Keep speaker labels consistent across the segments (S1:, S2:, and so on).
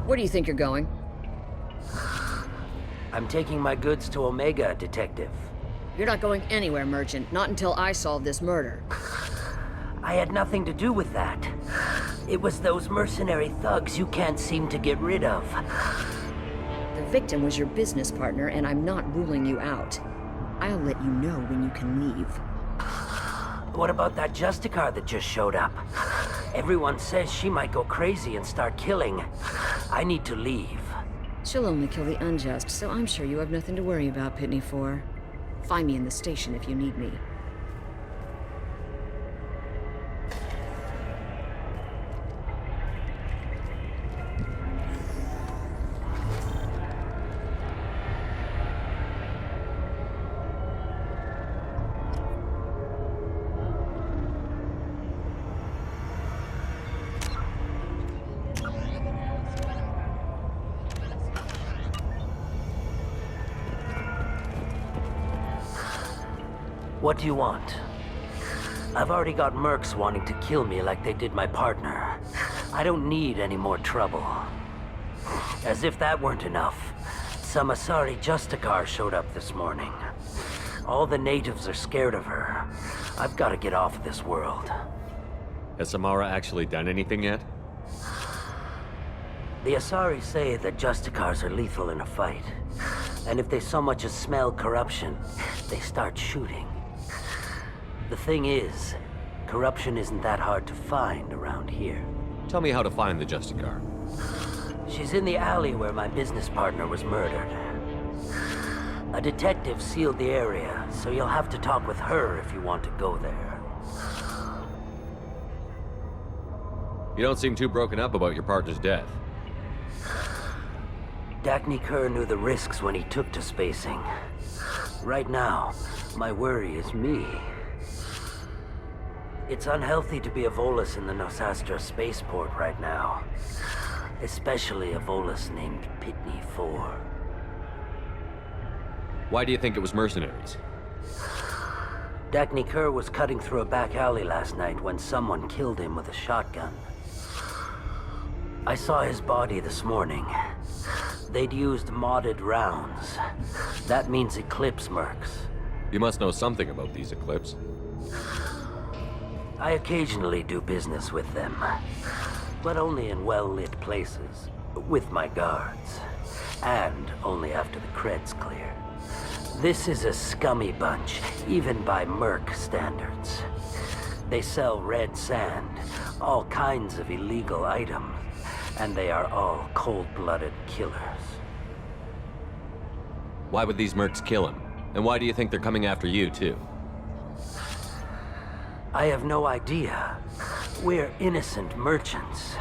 S1: Where do you think you're going?
S2: I'm taking my goods to Omega, Detective.
S1: You're not going anywhere, Merchant. Not until I solve this murder.
S2: I had nothing to do with that. It was those mercenary thugs you can't seem to get rid of.
S1: The victim was your business partner, and I'm not ruling you out. I'll let you know when you can leave.
S2: What about that Justicar that just showed up? Everyone says she might go crazy and start killing. I need to leave.
S1: She'll only kill the unjust, so I'm sure you have nothing to worry about, Pitney 4. Find me in the station if you need me.
S2: What do you want? I've already got mercs wanting to kill me like they did my partner. I don't need any more trouble. As if that weren't enough, some Asari Justicar showed up this morning. All the natives are scared of her. I've got to get off of this world.
S3: Has Samara actually done anything yet?
S2: The Asari say that Justicars are lethal in a fight. And if they so much as smell corruption, they start shooting. The thing is, corruption isn't that hard to find around here.
S3: Tell me how to find the Justicar.
S2: She's in the alley where my business partner was murdered. A detective sealed the area, so you'll have to talk with her if you want to go there.
S3: You don't seem too broken up about your partner's death.
S2: Dagny Kerr knew the risks when he took to spacing. Right now, my worry is me. It's unhealthy to be a Volus in the Nosastra spaceport right now. Especially a Volus named Pitney 4.
S3: Why do you think it was mercenaries?
S2: Dagny Kerr was cutting through a back alley last night when someone killed him with a shotgun. I saw his body this morning. They'd used modded rounds. That means Eclipse mercs.
S3: You must know something about these Eclipse.
S2: I occasionally do business with them, but only in well-lit places, with my guards, and only after the cred's clear. This is a scummy bunch, even by merc standards. They sell red sand, all kinds of illegal items, and they are all cold-blooded killers.
S3: Why would these mercs kill him? And why do you think they're coming after you, too?
S2: I have no idea. We're innocent merchants.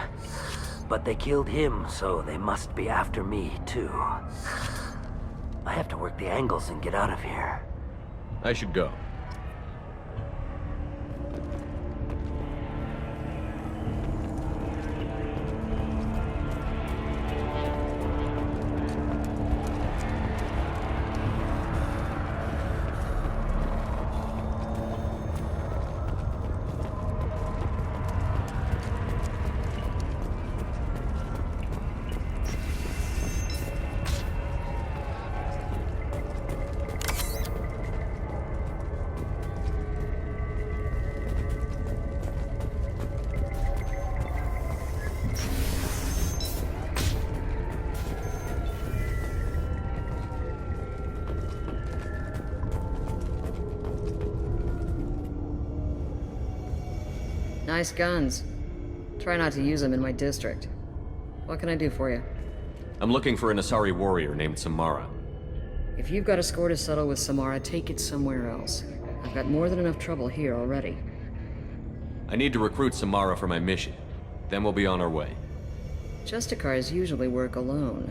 S2: But they killed him, so they must be after me, too. I have to work the angles and get out of here.
S3: I should go.
S1: Nice guns. Try not to use them in my district. What can I do for you?
S3: I'm looking for an Asari warrior named Samara.
S1: If you've got a score to settle with Samara, take it somewhere else. I've got more than enough trouble here already.
S3: I need to recruit Samara for my mission. Then we'll be on our way.
S1: Justicars usually work alone,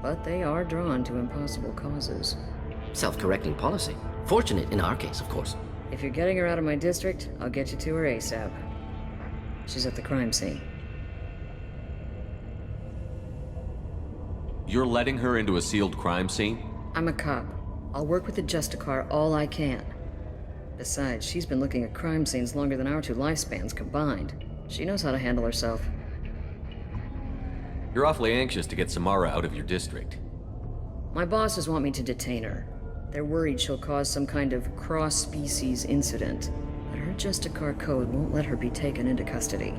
S1: but they are drawn to impossible causes.
S4: Self-correcting policy. Fortunate in our case, of course.
S1: If you're getting her out of my district, I'll get you to her ASAP. She's at the crime scene.
S3: You're letting her into a sealed crime scene?
S1: I'm a cop. I'll work with the Justicar all I can. Besides, she's been looking at crime scenes longer than our two lifespans combined. She knows how to handle herself.
S3: You're awfully anxious to get Samara out of your district.
S1: My bosses want me to detain her. They're worried she'll cause some kind of cross-species incident. But her Justicar code won't let her be taken into custody.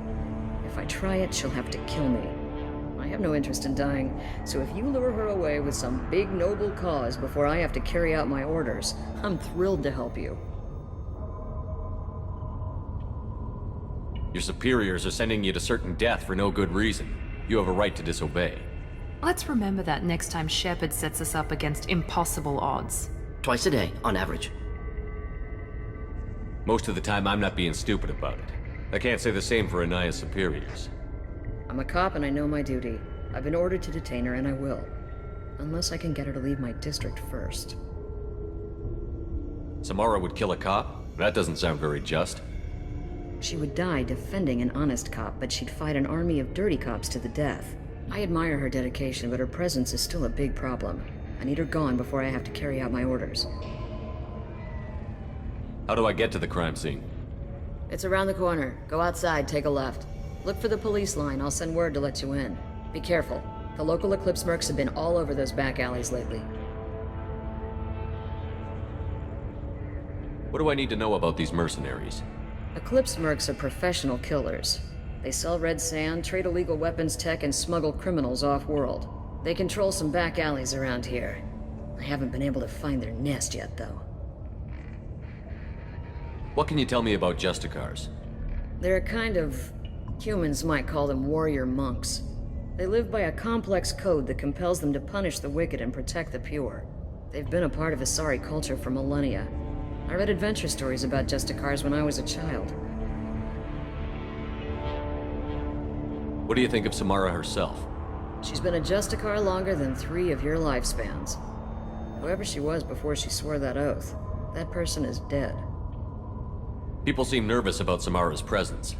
S1: If I try it, she'll have to kill me. I have no interest in dying, so if you lure her away with some big noble cause before I have to carry out my orders, I'm thrilled to help you.
S3: Your superiors are sending you to certain death for no good reason. You have a right to disobey.
S5: Let's remember that next time Shepard sets us up against impossible odds.
S4: Twice a day, on average.
S3: Most of the time, I'm not being stupid about it. I can't say the same for Anaya's superiors.
S1: I'm a cop and I know my duty. I've been ordered to detain her and I will. Unless I can get her to leave my district first.
S3: Samara would kill a cop? That doesn't sound very just.
S1: She would die defending an honest cop, but she'd fight an army of dirty cops to the death. I admire her dedication, but her presence is still a big problem. I need her gone before I have to carry out my orders.
S3: How do I get to the crime scene?
S1: It's around the corner. Go outside, take a left. Look for the police line. I'll send word to let you in. Be careful. The local Eclipse mercs have been all over those back alleys lately.
S3: What do I need to know about these mercenaries?
S1: Eclipse mercs are professional killers. They sell red sand, trade illegal weapons tech, and smuggle criminals off-world. They control some back alleys around here. I haven't been able to find their nest yet, though.
S3: What can you tell me about Justicars?
S1: They're a kind of... humans might call them warrior monks. They live by a complex code that compels them to punish the wicked and protect the pure. They've been a part of Asari culture for millennia. I read adventure stories about Justicars when I was a child.
S3: What do you think of Samara herself?
S1: She's been a Justicar longer than 3 of your lifespans. Whoever she was before she swore that oath, that person is dead.
S3: People seem nervous about Samara's presence.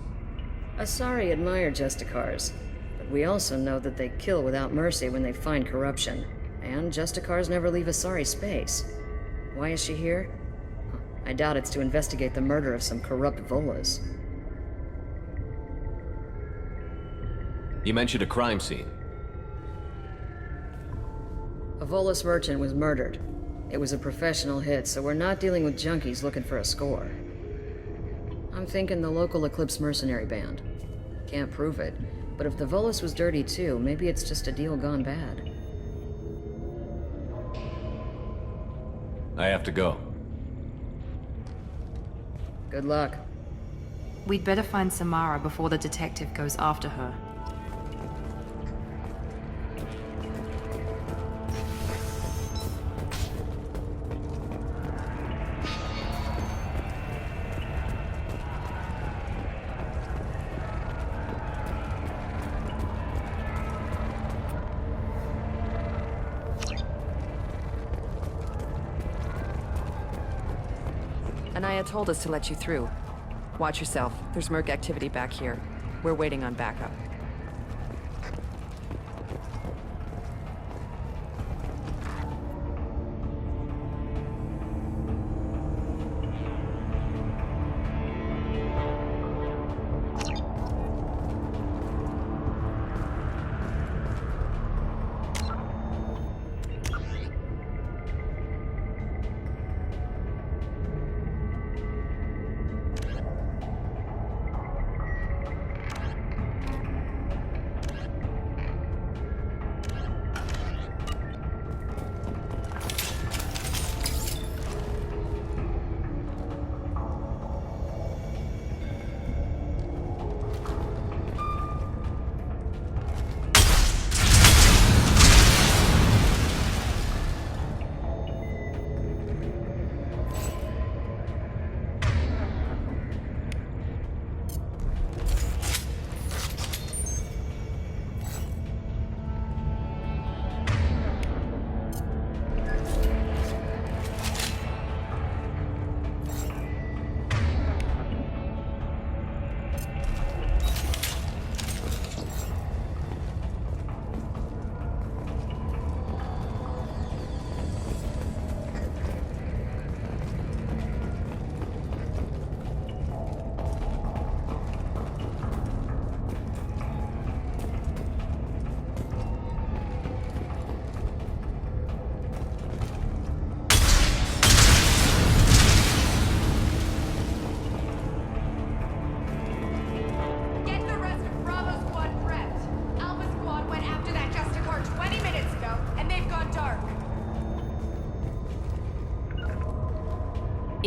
S1: Asari admire Justicars, but we also know that they kill without mercy when they find corruption. And Justicars never leave Asari space. Why is she here? I doubt it's to investigate the murder of some corrupt Volas.
S3: You mentioned a crime scene.
S1: A Volas merchant was murdered. It was a professional hit, so we're not dealing with junkies looking for a score. I'm thinking the local Eclipse mercenary band. Can't prove it, but if the Volas was dirty too, maybe it's just a deal gone bad.
S3: I have to go.
S1: Good luck.
S5: We'd better find Samara before the detective goes after her.
S6: Anaya told us to let you through. Watch yourself. There's merc activity back here. We're waiting on backup.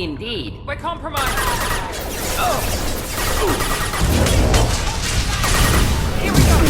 S2: Indeed.
S5: We're compromised. Here we go.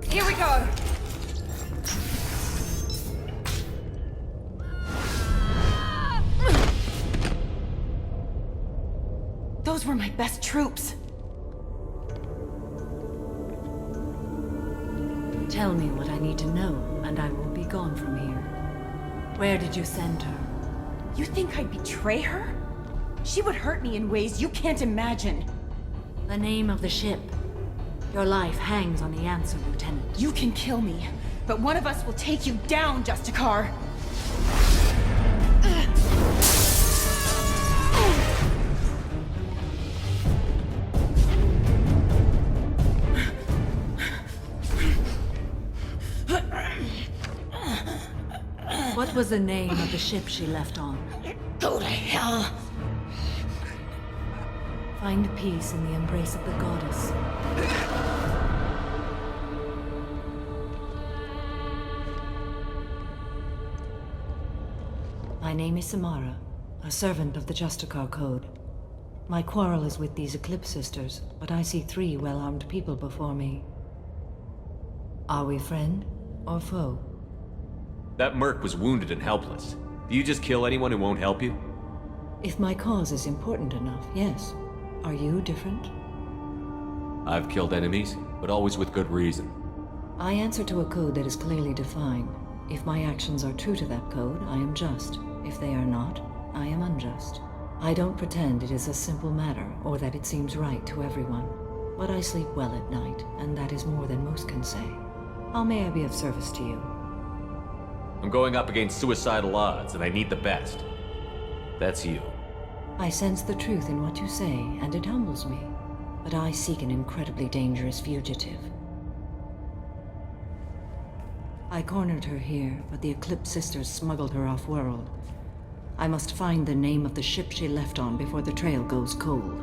S5: Here we go! Those were my best troops.
S7: Tell me what I need to know, and I will be gone from here. Where did you send her?
S8: You think I'd betray her? She would hurt me in ways you can't imagine.
S7: The name of the ship. Your life hangs on the answer, Lieutenant.
S8: You can kill me, but one of us will take you down, Justicar.
S7: What was the name of the ship she left on?
S8: Go to hell.
S7: Find peace in the embrace of the goddess. My name is Samara, a servant of the Justicar Code. My quarrel is with these Eclipse Sisters, but I see 3 well-armed people before me. Are we friend or foe?
S3: That merc was wounded and helpless. Do you just kill anyone who won't help you?
S7: If my cause is important enough, yes. Are you different?
S3: I've killed enemies, but always with good reason.
S7: I answer to a code that is clearly defined. If my actions are true to that code, I am just. If they are not, I am unjust. I don't pretend it is a simple matter, or that it seems right to everyone. But I sleep well at night, and that is more than most can say. How may I be of service to you?
S3: I'm going up against suicidal odds, and I need the best. That's you.
S7: I sense the truth in what you say, and it humbles me. But I seek an incredibly dangerous fugitive. I cornered her here, but the Eclipse Sisters smuggled her off-world. I must find the name of the ship she left on before the trail goes cold.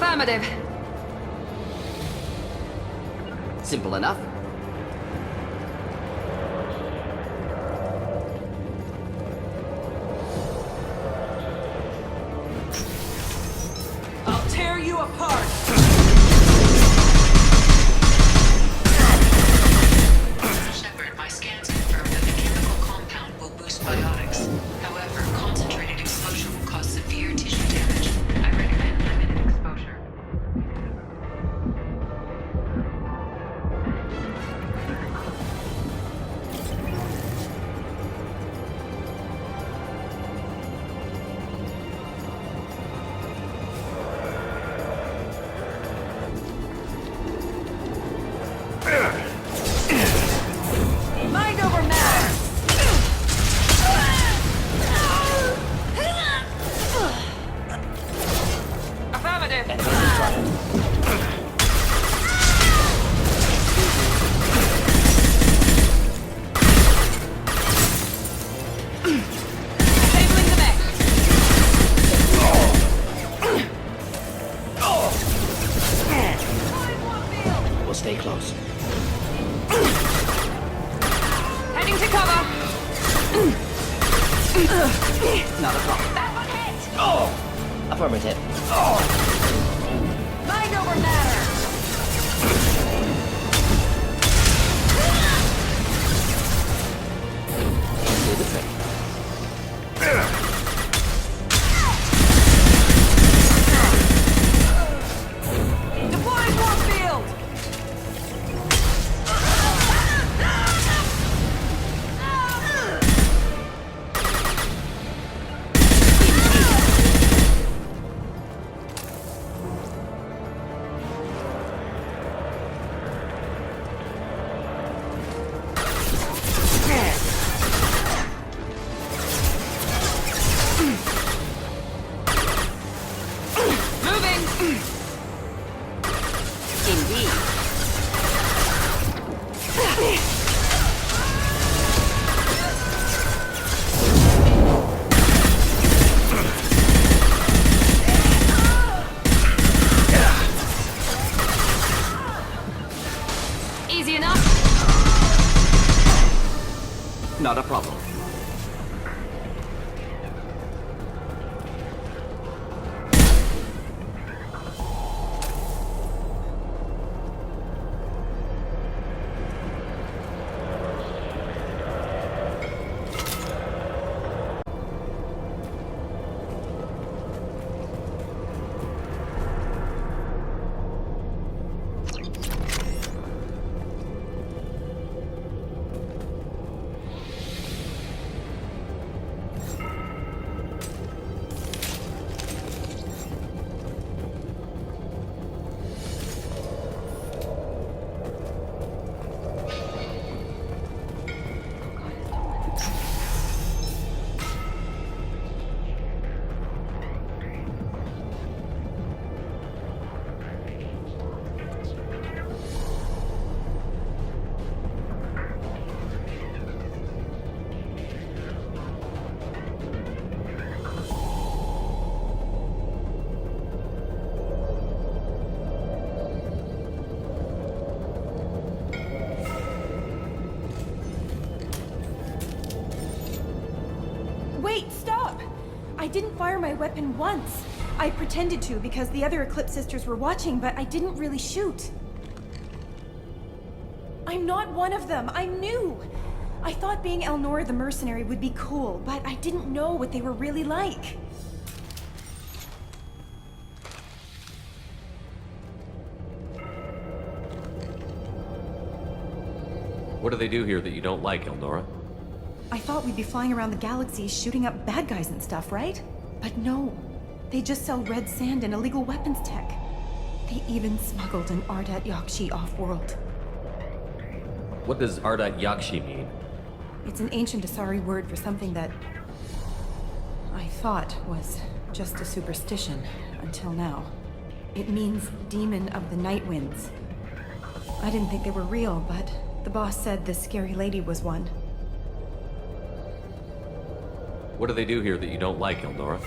S5: Affirmative.
S4: Simple enough.
S8: I'll tear you apart!
S5: Shepard, my scans confirm that the chemical compound will boost biotics. However, concentrated exposure will cause severe tissue damage. I recommend limited exposure.
S8: Mind over matter!
S5: Affirmative. Disabling the mech.
S4: We'll stay close.
S5: Heading to cover.
S4: Not a problem.
S5: That one hit.
S4: Affirmative.
S8: Mind over matter!
S4: Do the trick.
S8: Deploying warp field!
S5: Moving.
S4: Indeed.
S5: Easy enough.
S4: Not a problem.
S8: Wait, stop! I didn't fire my weapon once. I pretended to because the other Eclipse sisters were watching, but I didn't really shoot. I'm not one of them. I'm new. I thought being Elnora the mercenary would be cool, but I didn't know what they were really like.
S3: What do they do here that you don't like, Elnora?
S8: I thought we'd be flying around the galaxy shooting up bad guys and stuff, right? But no. They just sell red sand and illegal weapons tech. They even smuggled an Ardat Yakshi off-world.
S3: What does Ardat Yakshi mean?
S8: It's an ancient Asari word for something that I thought was just a superstition until now. It means demon of the night winds. I didn't think they were real, but the boss said this scary lady was one.
S3: What do they do here that you don't like, Elnora?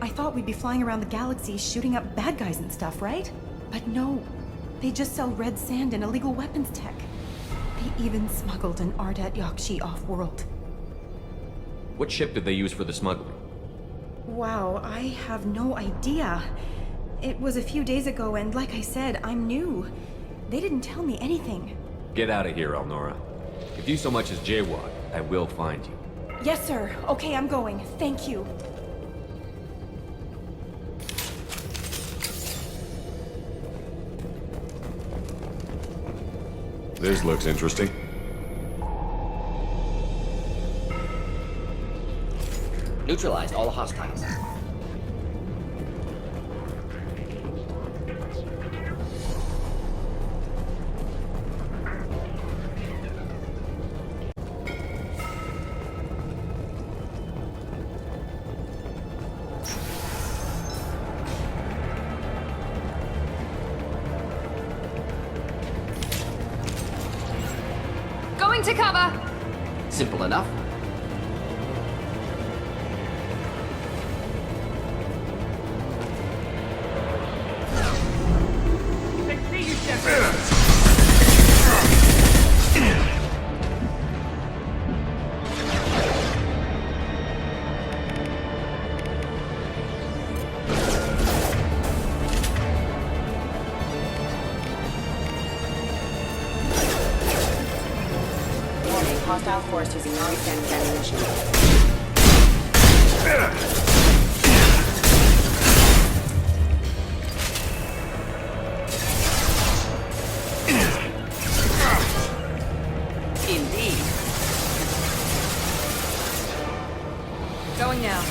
S8: I thought we'd be flying around the galaxy shooting up bad guys and stuff, right? But no. They just sell red sand and illegal weapons tech. They even smuggled an Ardat Yakshi off-world.
S3: What ship did they use for the smuggling?
S8: Wow, I have no idea. It was a few days ago, and like I said, I'm new. They didn't tell me anything.
S3: Get out of here, Elnora. If you so much as jaywalk, I will find you.
S8: Yes, sir. Okay, I'm going. Thank you.
S9: This looks interesting.
S4: Neutralized all hostiles.
S10: Going to cover!
S4: Simple enough.
S10: Hostile force using non-standard ammunition.
S4: Indeed.
S6: Going now.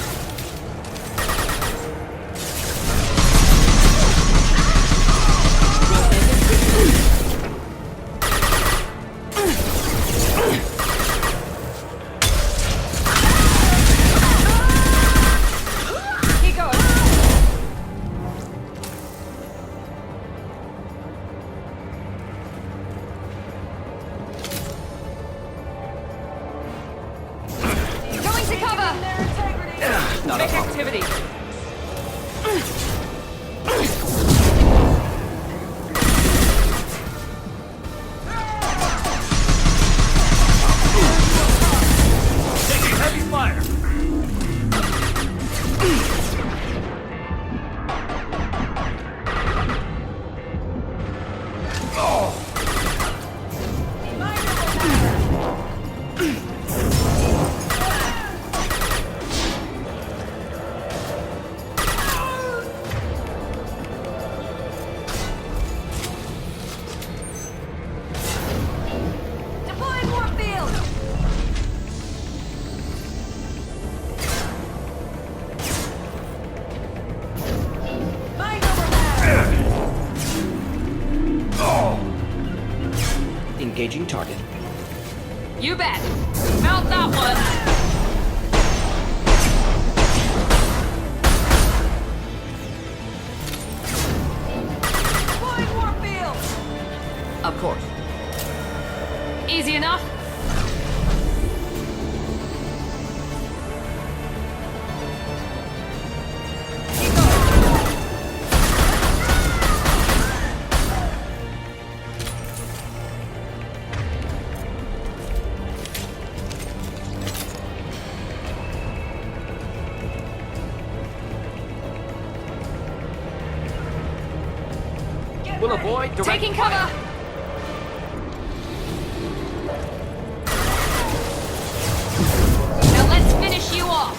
S6: Activity.
S2: Taking heavy fire!
S4: Engaging target.
S10: You bet. Mount that one. Deploying warfield.
S4: Of course.
S10: Easy enough.
S4: We'll avoid direct
S10: Taking
S4: fire.
S10: cover. Now let's finish you off.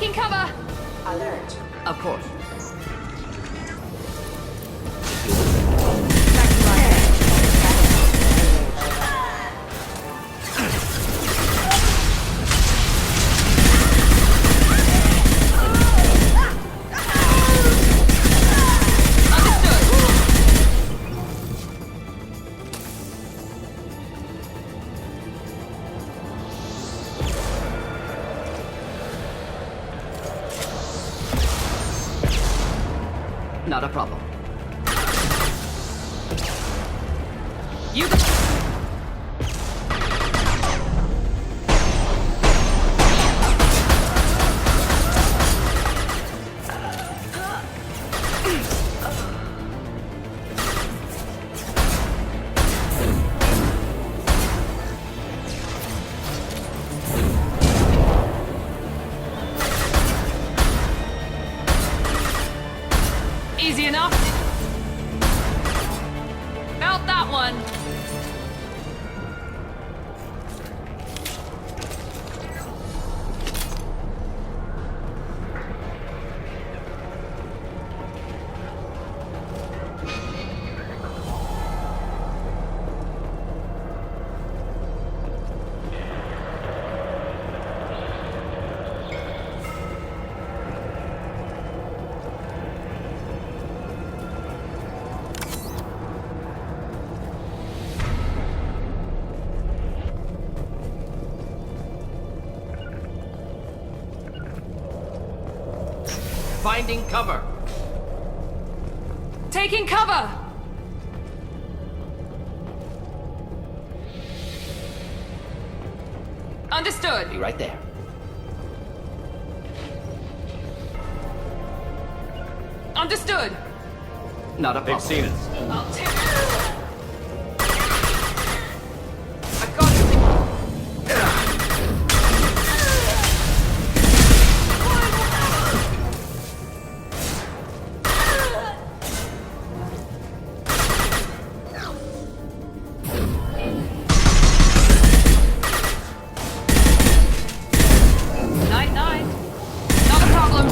S10: Taking cover!
S8: Alert.
S4: Of course. Not a problem.
S10: You... Easy enough. Felt that one.
S4: Finding cover.
S10: Taking cover! Understood.
S4: Be right there.
S10: Understood.
S4: Not a problem.
S3: They've seen us.
S10: I'll take... I got you. Night. Not a problem.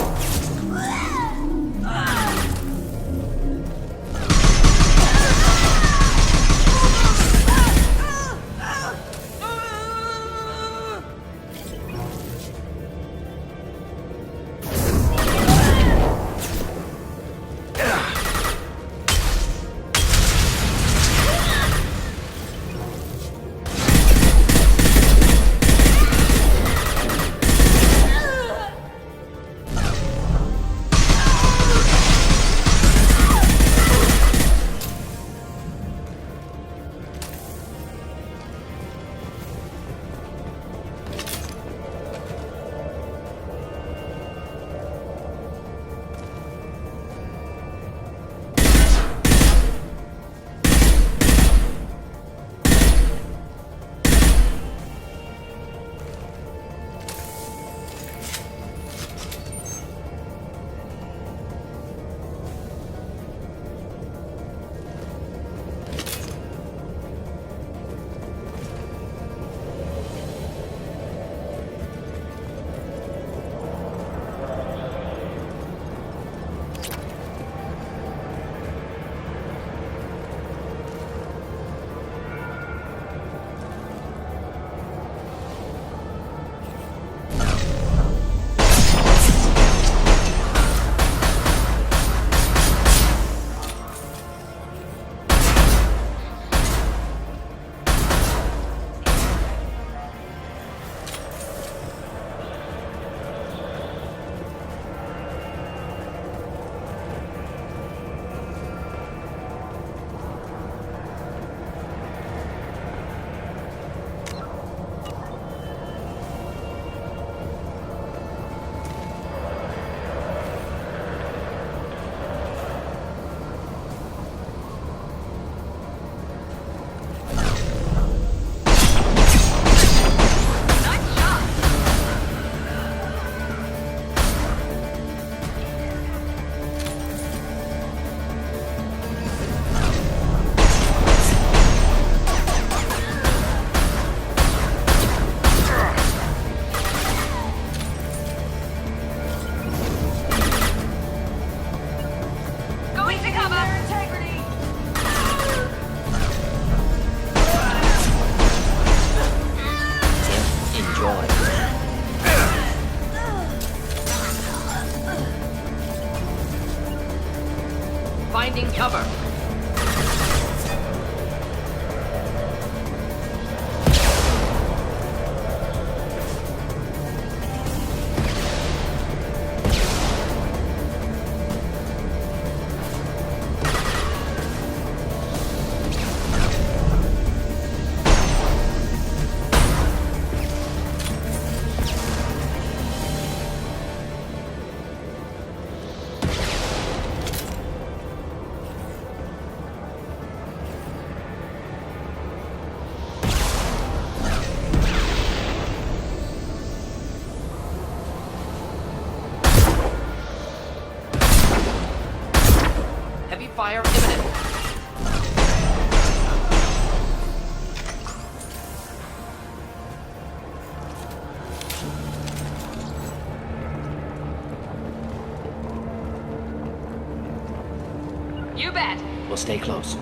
S4: stay close.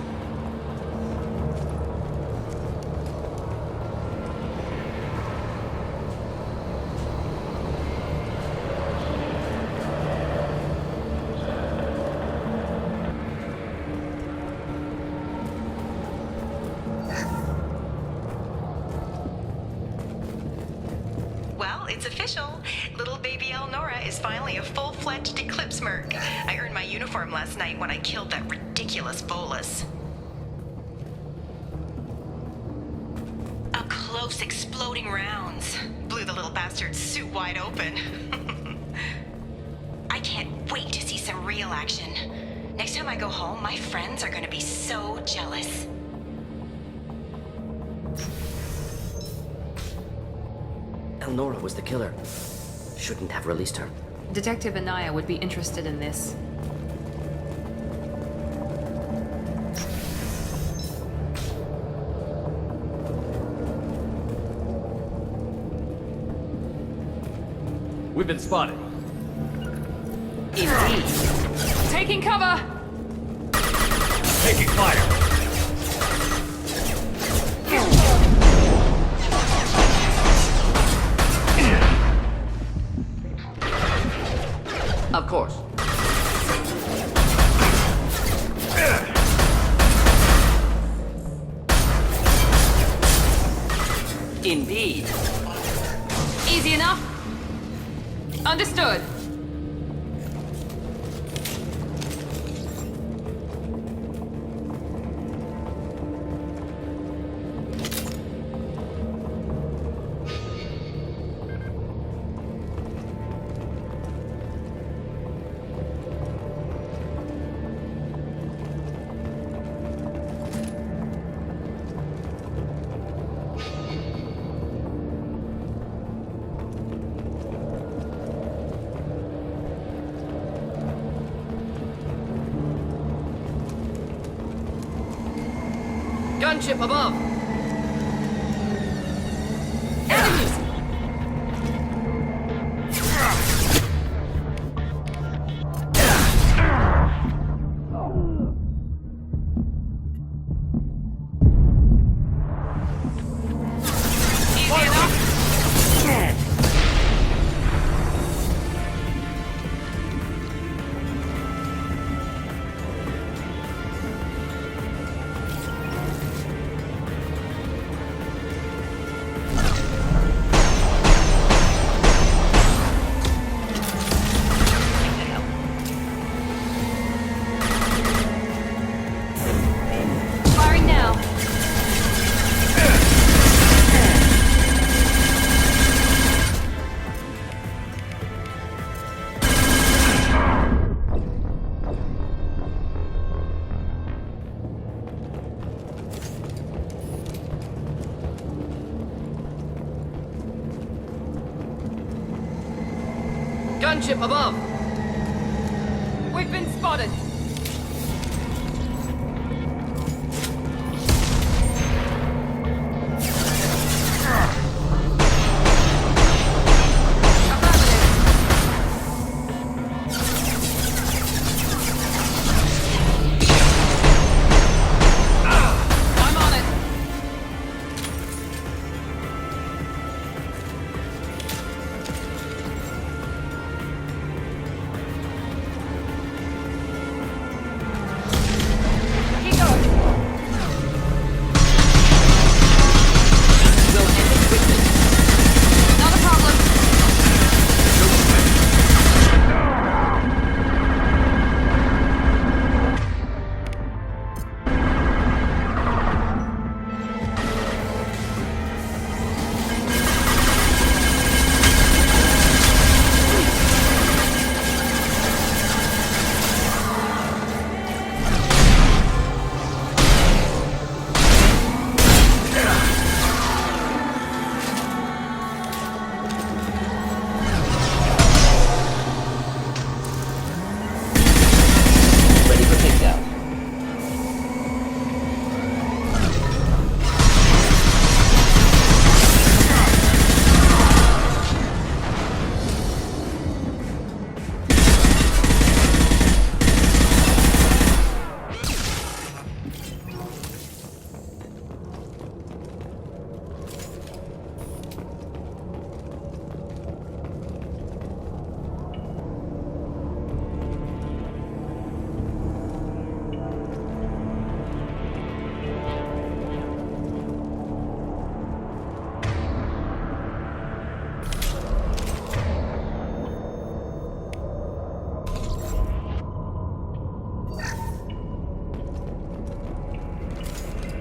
S9: Well, it's official. Little baby Elnora is finally a full-fledged Eclipse merc. I earned my uniform last night when I killed that ridiculous bolus. Up close, exploding rounds. Blew the little bastard's suit wide open. I can't wait to see some real action. Next time I go home, my friends are gonna be so jealous.
S4: Elnora was the killer. Shouldn't have released her.
S10: Detective Anaya would be interested in this.
S3: We've been spotted.
S10: Indeed. Taking cover!
S3: Taking fire!
S4: Of course.
S10: Indeed. Easy enough? Understood.
S4: Gunship above!
S10: Enemies! Easy enough? Firing now.
S4: Gunship above!
S10: We've been spotted. I'm on it.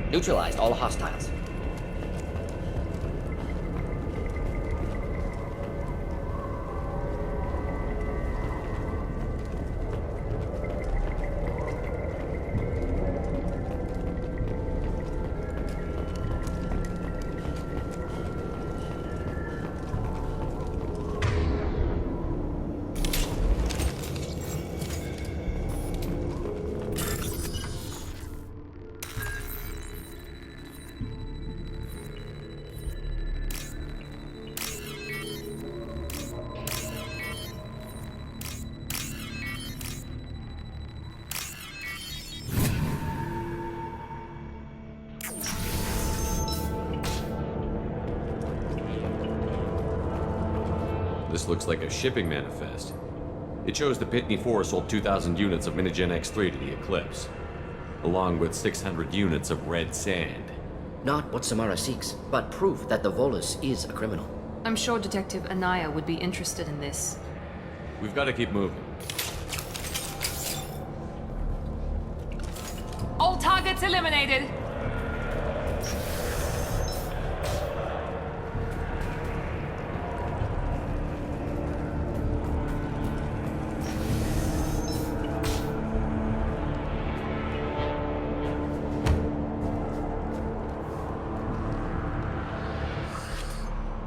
S4: Neutralized all hostiles.
S3: This looks like a shipping manifest. It shows the Pitney 4 sold 2,000 units of Minigen X3 to the Eclipse, along with 600 units of red sand.
S4: Not what Samara seeks, but proof that the Volus is a criminal.
S10: I'm sure Detective Anaya would be interested in this.
S3: We've got to keep moving.
S10: All targets eliminated!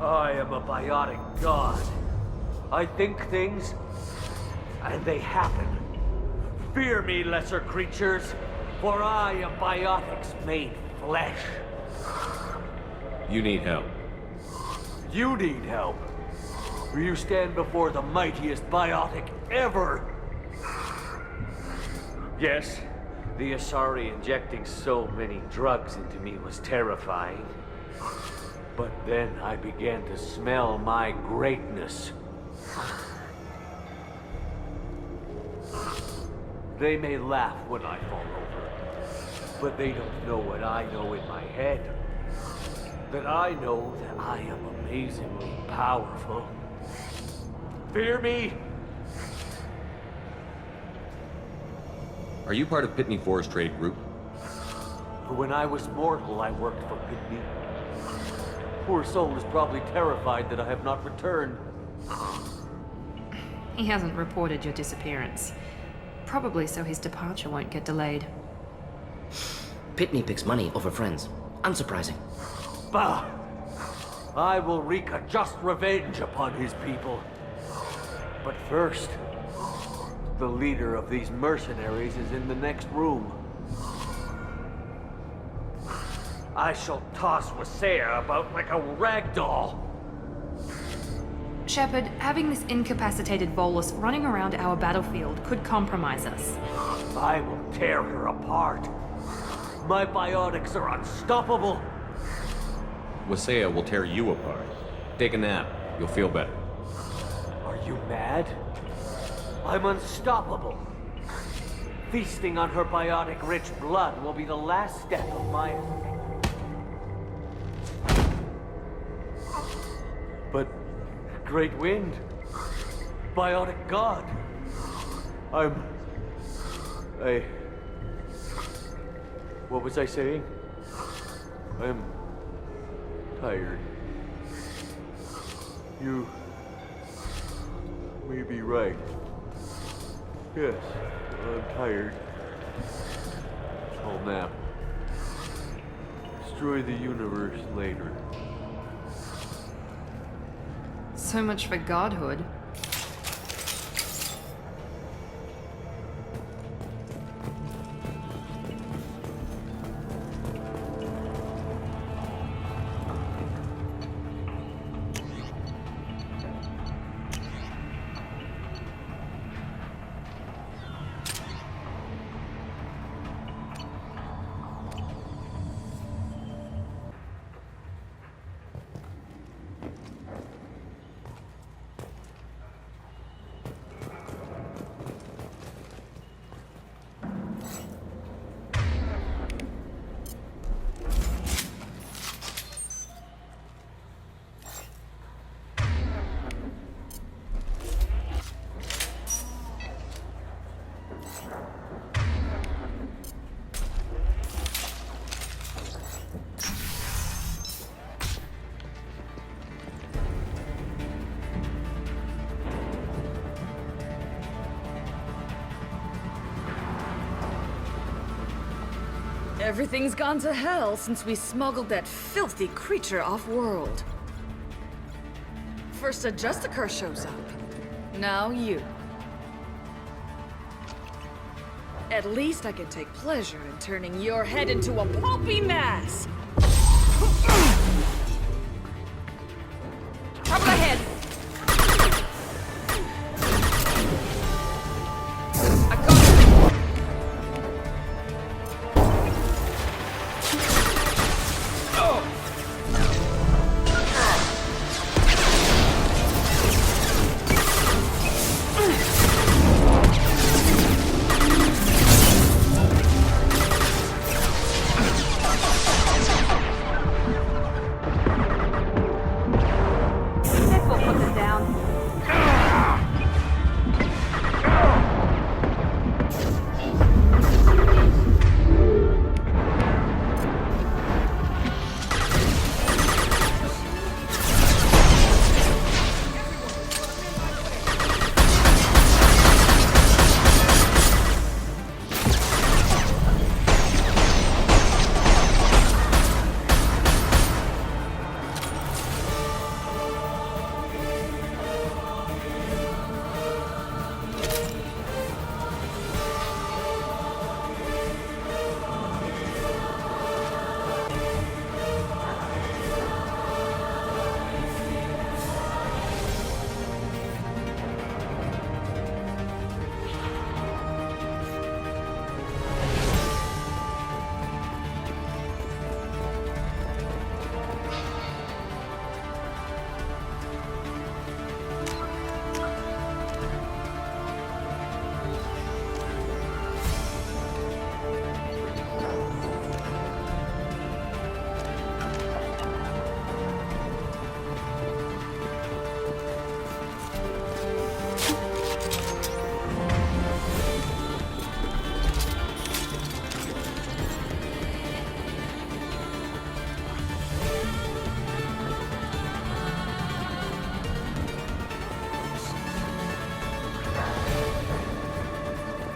S2: I am a biotic god. I think things, and they happen. Fear me, lesser creatures, for I am biotics made flesh.
S3: You need help.
S2: You need help, for you stand before the mightiest biotic ever. Yes, the Asari injecting so many drugs into me was terrifying. But then I began to smell my greatness. They may laugh when I fall over, but they don't know what I know in my head. That I know that I am amazingly powerful. Fear me?
S3: Are you part of Pitney 4's trade group?
S2: When I was mortal, I worked for Pitney. Poor soul is probably terrified that I have not returned.
S10: He hasn't reported your disappearance. Probably so his departure won't get delayed.
S4: Pitney picks money over friends. Unsurprising.
S2: Bah! I will wreak a just revenge upon his people. But first, the leader of these mercenaries is in the next room. I shall toss Wasea about like a rag doll.
S10: Shepard, having this incapacitated Volus running around our battlefield could compromise us.
S2: I will tear her apart. My biotics are unstoppable.
S3: Wasea will tear you apart. Take a nap. You'll feel better.
S2: Are you mad? I'm unstoppable. Feasting on her biotic-rich blood will be the last step of my... But... Great Wind... Biotic God... What was I saying? I'm... tired. You... may be right. Yes, I'm tired. I'll nap. Destroy the universe later.
S10: So much for godhood.
S1: Everything's gone to hell since we smuggled that filthy creature off-world. First a Justicar shows up. Now you. At least I can take pleasure in turning your head into a pulpy mass! Trouble ahead! I got it! Oh!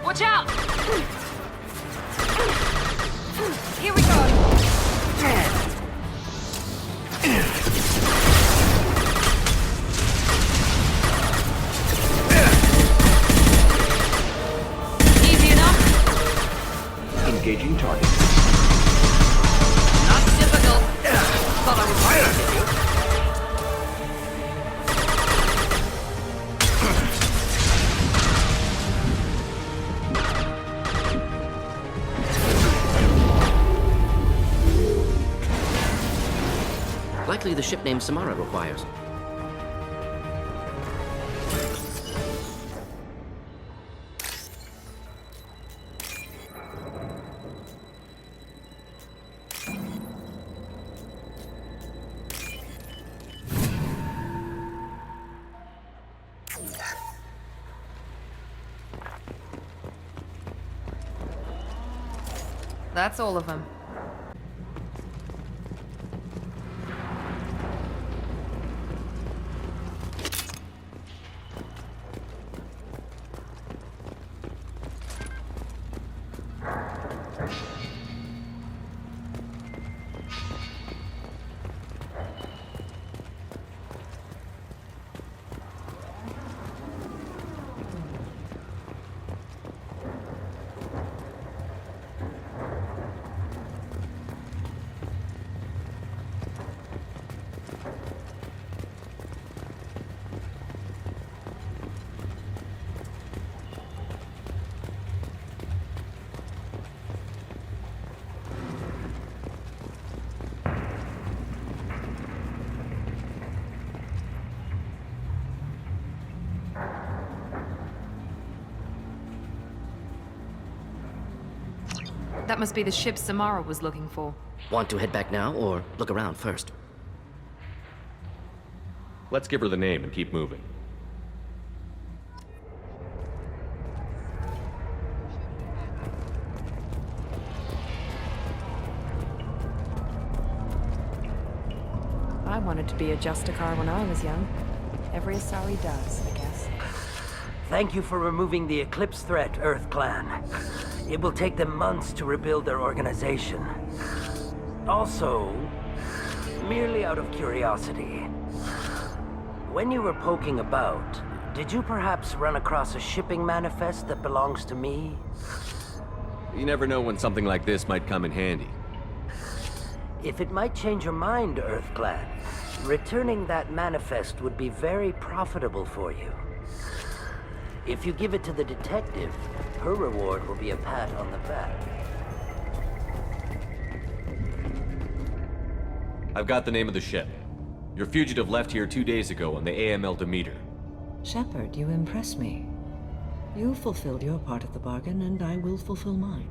S10: Watch out! Here we go! Easy enough?
S11: Engaging target.
S10: Not difficult. Thought I was right to you.
S4: Likely the ship name Samara requires.
S10: That's all of them. That must be the ship Samara was looking for.
S4: Want to head back now, or look around first?
S3: Let's give her the name and keep moving.
S6: I wanted to be a Justicar when I was young. Every Asari does, I guess.
S2: Thank you for removing the Eclipse threat, Earth Clan. It will take them months to rebuild their organization. Also, merely out of curiosity, when you were poking about, did you perhaps run across a shipping manifest that belongs to me?
S3: You never know when something like this might come in handy.
S2: If it might change your mind, Earthclan, returning that manifest would be very profitable for you. If you give it to the detective, her reward will be a pat on the back.
S3: I've got the name of the ship. Your fugitive left here 2 days ago on the AML Demeter.
S7: Shepard, you impress me. You fulfilled your part of the bargain, and I will fulfill mine.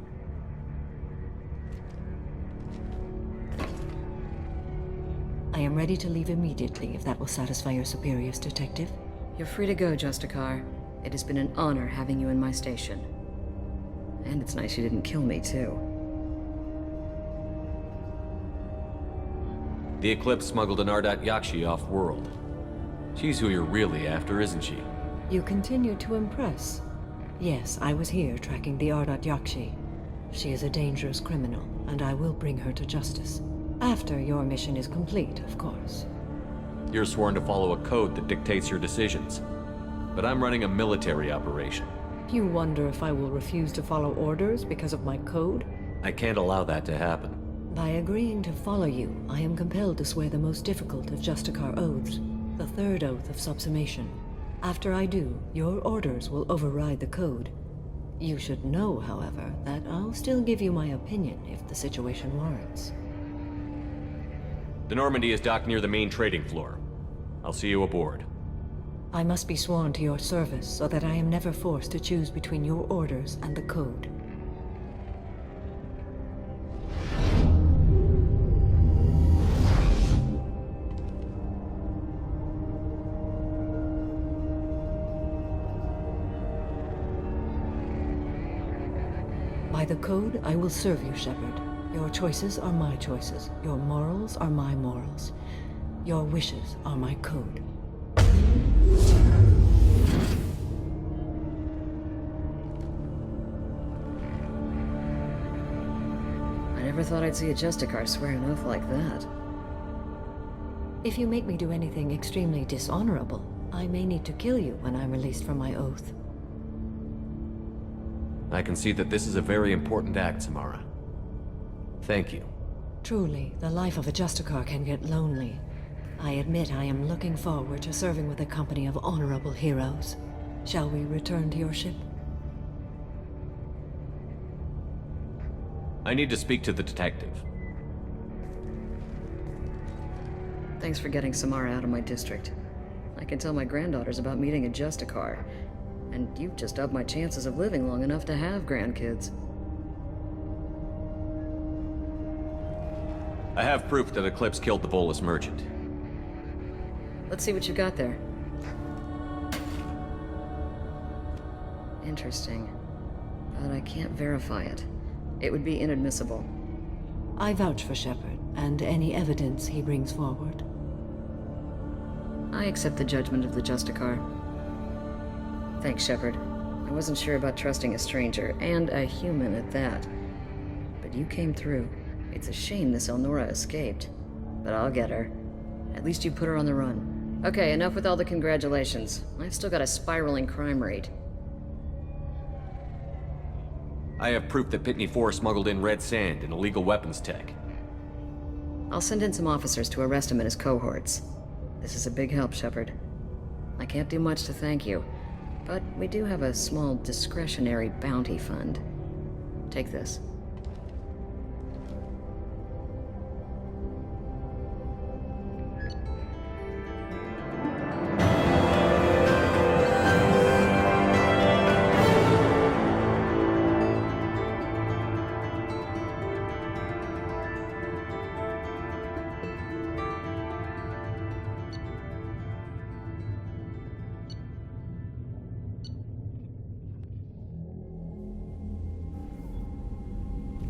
S7: I am ready to leave immediately, if that will satisfy your superiors, Detective.
S1: You're free to go, Justicar. It has been an honor having you in my station. And it's nice you didn't kill me, too.
S3: The Eclipse smuggled an Ardat Yakshi off-world. She's who you're really after, isn't she?
S7: You continue to impress. Yes, I was here tracking the Ardat Yakshi. She is a dangerous criminal, and I will bring her to justice. After your mission is complete, of course.
S3: You're sworn to follow a code that dictates your decisions. But I'm running a military operation.
S7: You wonder if I will refuse to follow orders because of my code?
S3: I can't allow that to happen.
S7: By agreeing to follow you, I am compelled to swear the most difficult of Justicar oaths, the third oath of subsumation. After I do, your orders will override the code. You should know, however, that I'll still give you my opinion if the situation warrants.
S3: The Normandy is docked near the main trading floor. I'll see you aboard.
S7: I must be sworn to your service so that I am never forced to choose between your orders and the code. By the code, I will serve you, Shepard. Your choices are my choices. Your morals are my morals. Your wishes are my code.
S1: I never thought I'd see a Justicar swear an oath like that.
S7: If you make me do anything extremely dishonorable, I may need to kill you when I'm released from my oath.
S3: I can see that this is a very important act, Samara. Thank you.
S7: Truly, the life of a Justicar can get lonely. I admit I am looking forward to serving with a company of honorable heroes. Shall we return to your ship?
S3: I need to speak to the detective.
S1: Thanks for getting Samara out of my district. I can tell my granddaughters about meeting a Justicar, and you've just upped my chances of living long enough to have grandkids.
S3: I have proof that Eclipse killed the Volus merchant.
S1: Let's see what you got there. Interesting. But I can't verify it. It would be inadmissible.
S7: I vouch for Shepard, and any evidence he brings forward.
S1: I accept the judgment of the Justicar. Thanks, Shepard. I wasn't sure about trusting a stranger, and a human at that. But you came through. It's a shame this Elnora escaped. But I'll get her. At least you put her on the run. Okay, enough with all the congratulations. I've still got a spiraling crime rate.
S3: I have proof that Pitney 4 smuggled in red sand and illegal weapons tech.
S1: I'll send in some officers to arrest him and his cohorts. This is a big help, Shepard. I can't do much to thank you, but we do have a small discretionary bounty fund. Take this.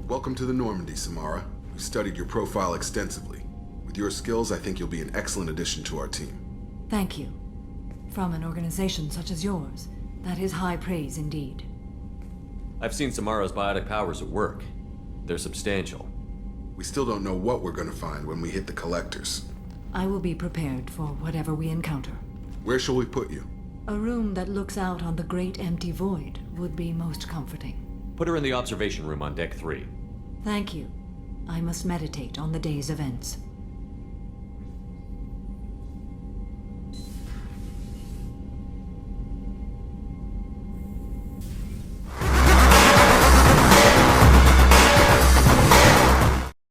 S11: Welcome to the Normandy, Samara. We've studied your profile extensively. With your skills, I think you'll be an excellent addition to our team.
S7: Thank you. From an organization such as yours, that is high praise indeed.
S3: I've seen Samara's biotic powers at work. They're substantial.
S11: We still don't know what we're gonna find when we hit the collectors.
S7: I will be prepared for whatever we encounter.
S11: Where shall we put you?
S7: A room that looks out on the great empty void would be most comforting.
S3: Put her in the observation room on deck 3.
S7: Thank you. I must meditate on the day's events.